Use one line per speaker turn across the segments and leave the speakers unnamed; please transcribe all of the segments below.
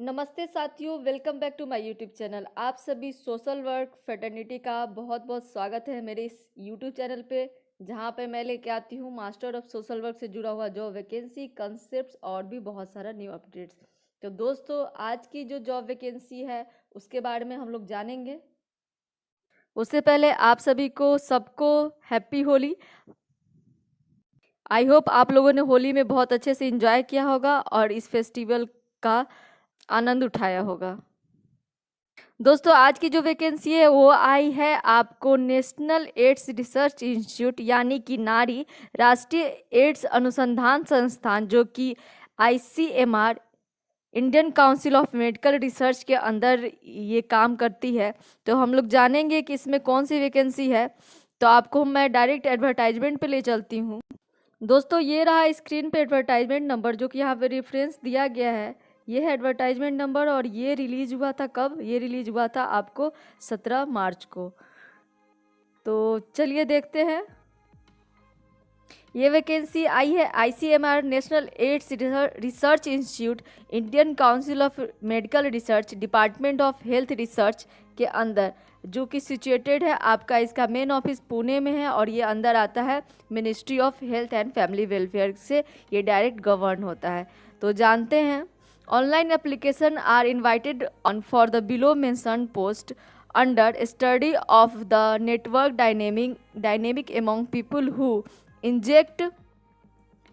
नमस्ते साथियों, welcome back to my YouTube channel. आप सभी सोशल वर्क फेटर्निटी का बहुत बहुत स्वागत है मेरे इस यूट्यूब चैनल पे, जहाँ पे मैं लेके आती हूँ मास्टर ऑफ सोशल वर्क से जुड़ा हुआ जॉब वैकेंसी, कंसेप्ट्स और भी बहुत सारा न्यू अपडेट्स। तो दोस्तों, आज की जो जॉब वैकेंसी है उसके बारे में हम लोग जानेंगे। उससे पहले आप सभी को सबको हैप्पी होली। आई होप आप लोगों ने होली में बहुत अच्छे से एंजॉय किया होगा और इस फेस्टिवल का आनंद उठाया होगा। दोस्तों, आज की जो वैकेंसी है वो आई है आपको नेशनल एड्स रिसर्च इंस्टीट्यूट यानी कि नारी राष्ट्रीय एड्स अनुसंधान संस्थान, जो कि ICMR Indian council of medical research के अंदर ये काम करती है। तो हम लोग जानेंगे कि इसमें कौन सी वैकेंसी है। तो आपको मैं डायरेक्ट एडवर्टाइजमेंट पे ले चलती हूँ। दोस्तों, ये रहा स्क्रीन पे एडवर्टाइजमेंट नंबर, जो कि यहाँ पे रेफरेंस दिया गया है। ये है एडवर्टाइजमेंट नंबर और ये रिलीज हुआ था कब? ये रिलीज हुआ था आपको 17 मार्च को। तो चलिए देखते हैं। ये वैकेंसी आई है ICMR national ads research institute, Indian council of medical research, department of health research के अंदर, जो कि सिचुएटेड है आपका। इसका मेन ऑफिस पुणे में है और ये अंदर आता है ministry of health and family welfare से, ये डायरेक्ट गवर्न होता है। तो जानते हैं। Online application are invited on for the below mention post under study of the network dynamic among people who inject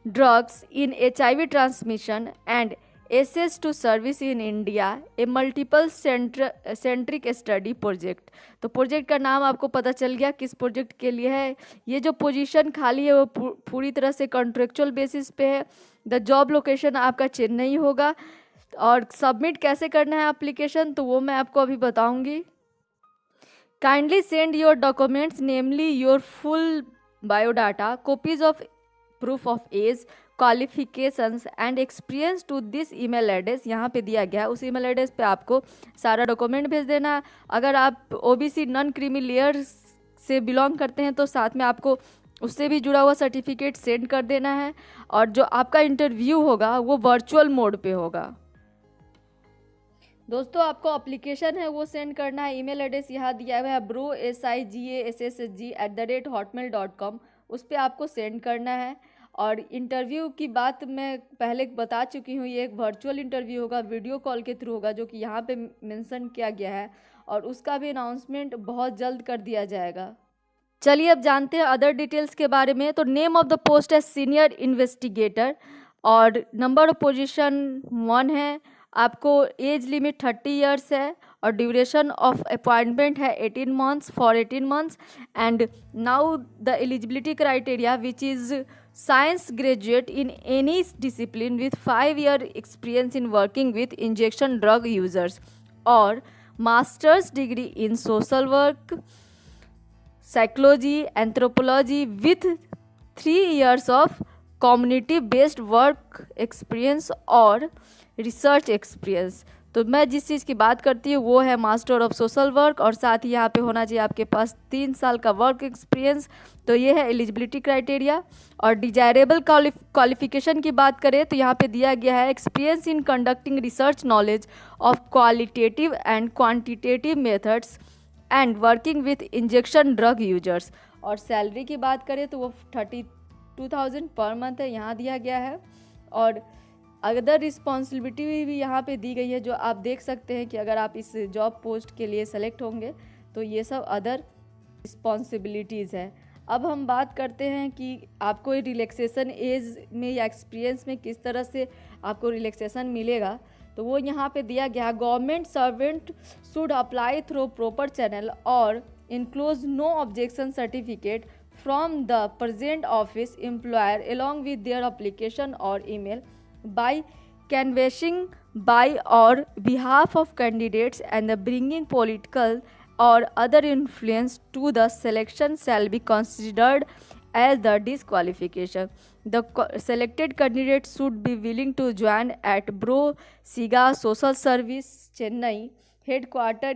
drugs in HIV transmission and access to service in India, a multiple centric study project। तो project का नाम आपको पता चल गया किस project के लिए है। ये जो पोजीशन खाली है वो पूरी तरह से कॉन्ट्रेक्चुअल बेसिस पे है। द जॉब लोकेशन आपका चेन्नई होगा। और सबमिट कैसे करना है एप्लीकेशन, तो वो मैं आपको अभी बताऊंगी। Kindly send your documents, namely your full biodata, copies of proof of age, qualifications and experience to this email address। यहाँ पे दिया गया है, उस ईमेल एड्रेस पे आपको सारा डॉक्यूमेंट भेज देना है। अगर आप ओबीसी नॉन क्रीमी लेयर से बिलोंग करते हैं तो साथ में आपको उससे भी जुड़ा हुआ सर्टिफिकेट सेंड कर देना है। और जो आपका इंटरव्यू होगा वो वर्चुअल मोड पे होगा। दोस्तों, आपको एप्लीकेशन है वो सेंड करना है। ईमेल एड्रेस यहाँ दिया हुआ है bro.sigassg@hotmail.com। उस पर आपको सेंड करना है। और इंटरव्यू की बात मैं पहले बता चुकी हूँ, ये एक वर्चुअल इंटरव्यू होगा, वीडियो कॉल के थ्रू होगा, जो कि यहाँ पे मेंशन किया गया है। और उसका भी अनाउंसमेंट बहुत जल्द कर दिया जाएगा। चलिए अब जानते हैं अदर डिटेल्स के बारे में। तो नेम ऑफ द पोस्ट है सीनियर इन्वेस्टिगेटर और नंबर ऑफ पोजीशन 1 है। आपको एज लिमिट 30 ईयर्स है और ड्यूरेशन ऑफ अपॉइंटमेंट है 18 months for 18 months. And now the eligibility criteria which is science graduate in any discipline with 5 year experience in working with injection drug users और masters degree in social work, psychology, anthropology with 3 years of community based work experience और research experience. तो मैं जिस चीज़ की बात करती हूँ वो है मास्टर ऑफ सोशल वर्क और साथ ही यहाँ पे होना चाहिए आपके पास 3 साल का वर्क एक्सपीरियंस। तो ये है एलिजिबिलिटी क्राइटेरिया। और डिजायरेबल क्वालिफिकेशन की बात करें तो यहाँ पे दिया गया है experience in conducting research, knowledge of qualitative and quantitative methods and working with injection drug users. और सैलरी की बात करें तो वो 32,000 पर मंथ है, यहाँ दिया गया है। और अदर रिस्पॉन्सिबिलिटी भी यहाँ पे दी गई है, जो आप देख सकते हैं कि अगर आप इस जॉब पोस्ट के लिए सेलेक्ट होंगे तो ये सब अदर रिस्पॉन्सिबिलिटीज़ है। अब हम बात करते हैं कि आपको रिलैक्सेशन एज में या एक्सपीरियंस में किस तरह से आपको रिलैक्सेशन मिलेगा। तो वो यहाँ पे दिया गया, government servant should apply through proper channel और enclose no objection certificate from the present office employer along with their application or email by canvassing by or behalf of candidates and the bringing political or other influence to the selection shall be considered as the disqualification. The selected candidate should be willing to join at Bro Siga Social Service, Chennai. Headquarter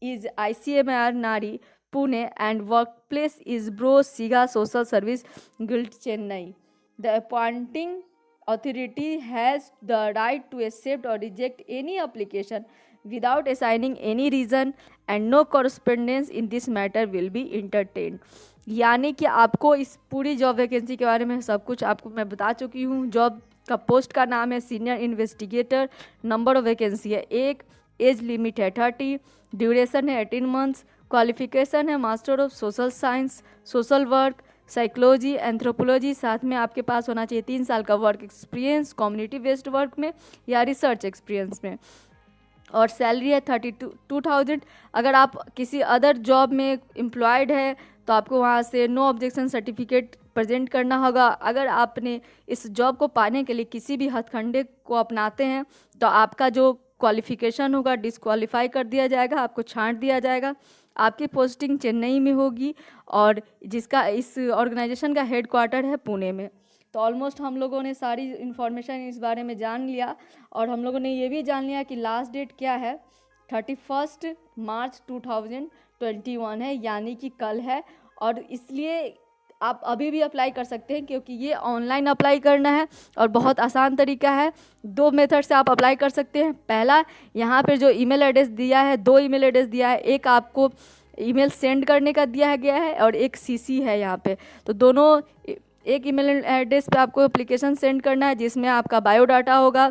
is ICMR Nari, Pune, and workplace is Bro Siga Social Service, Guild, Chennai. The appointing authority has the right to accept or reject any application without assigning any reason and no correspondence in this matter will be entertained। यानी कि आपको इस पूरी job vacancy के बारे में सब कुछ आपको मैं बता चुकी हूँ। जॉब का पोस्ट का नाम है senior investigator, number of vacancy है 1, एज लिमिट है 30, ड्यूरेशन है 18 मंथ्स, क्वालिफिकेशन है master of social science, social work, psychology, anthropology, साथ में आपके पास होना चाहिए 3 साल का work experience community based work में या रिसर्च एक्सपीरियंस में, और सैलरी है 32,000। अगर आप किसी अदर जॉब में एम्प्लॉयड है तो आपको वहाँ से नो ऑब्जेक्शन सर्टिफिकेट प्रेजेंट करना होगा। अगर आपने इस जॉब को पाने के लिए किसी भी हथकंडे को अपनाते हैं तो आपका जो क्वालिफिकेशन होगा डिस्क्वालीफाई कर दिया जाएगा, आपको छांट दिया जाएगा। आपकी पोस्टिंग चेन्नई में होगी और जिसका इस ऑर्गेनाइजेशन का हेड क्वार्टर है पुणे में। तो ऑलमोस्ट हम लोगों ने सारी इन्फॉर्मेशन इस बारे में जान लिया और हम लोगों ने ये भी जान लिया कि लास्ट डेट क्या है, 31 मार्च 2021 है, यानी कि कल है। और इसलिए आप अभी भी अप्लाई कर सकते हैं क्योंकि ये ऑनलाइन अप्लाई करना है और बहुत आसान तरीका है। 2 मेथड से आप अप्लाई कर सकते हैं। पहला, यहाँ पर जो ईमेल एड्रेस दिया है, 2 ईमेल एड्रेस दिया है, एक आपको ईमेल सेंड करने का दिया गया है और एक सीसी है यहाँ पे। तो दोनों, एक ईमेल एड्रेस पे आपको एप्लीकेशन सेंड करना है जिसमें आपका बायोडाटा होगा,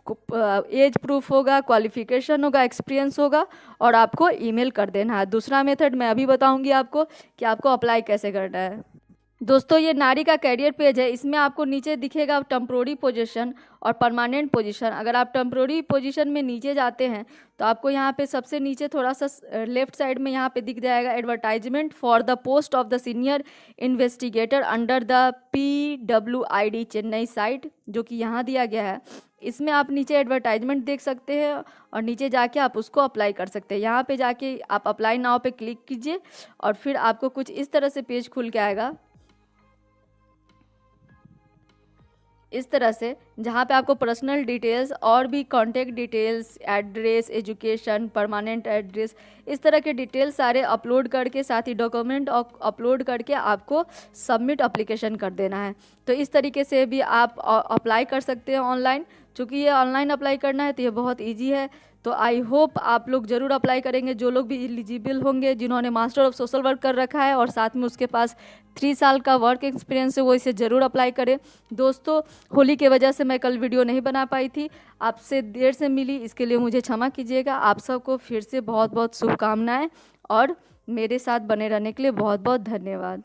एज प्रूफ होगा, क्वालिफिकेशन होगा, एक्सपीरियंस होगा और आपको ईमेल कर देना है। दूसरा मेथड मैं अभी बताऊंगी आपको कि आपको अप्लाई कैसे करना है। दोस्तों, ये नारी का कैरियर पेज है। इसमें आपको नीचे दिखेगा टेम्प्रोरी पोजीशन और परमानेंट पोजीशन। अगर आप टेम्प्रोरी पोजीशन में नीचे जाते हैं तो आपको यहाँ पे सबसे नीचे थोड़ा सा लेफ्ट साइड में यहाँ पे दिख जाएगा advertisement for the post of the senior investigator under the PWID Chennai site, जो कि यहाँ दिया गया है। इसमें आप नीचे एडवर्टाइजमेंट देख सकते हैं और नीचे जाके आप उसको अप्लाई कर सकते हैं। यहाँ पे जाके आप अप्लाई नाउ पे क्लिक कीजिए और फिर आपको कुछ इस तरह से पेज खुल के आएगा, इस तरह से, जहाँ पे आपको पर्सनल डिटेल्स और भी contact details, address, education, permanent address, इस तरह के डिटेल्स सारे अपलोड करके साथ ही डॉक्यूमेंट अपलोड करके आपको सबमिट एप्लीकेशन कर देना है। तो इस तरीके से भी आप अप्लाई कर सकते हैं ऑनलाइन। चूँकि ये ऑनलाइन अप्लाई करना है तो ये बहुत ईजी है। तो आई होप आप लोग ज़रूर अप्लाई करेंगे। जो लोग भी एलिजिबल होंगे, जिन्होंने मास्टर ऑफ सोशल वर्क कर रखा है और साथ में उसके पास 3 साल का वर्क एक्सपीरियंस है, वो इसे ज़रूर अप्लाई करें। दोस्तों, होली की वजह से मैं कल वीडियो नहीं बना पाई थी, आपसे देर से मिली, इसके लिए मुझे क्षमा कीजिएगा। आप सबको फिर से बहुत बहुत शुभकामनाएं और मेरे साथ बने रहने के लिए बहुत बहुत धन्यवाद।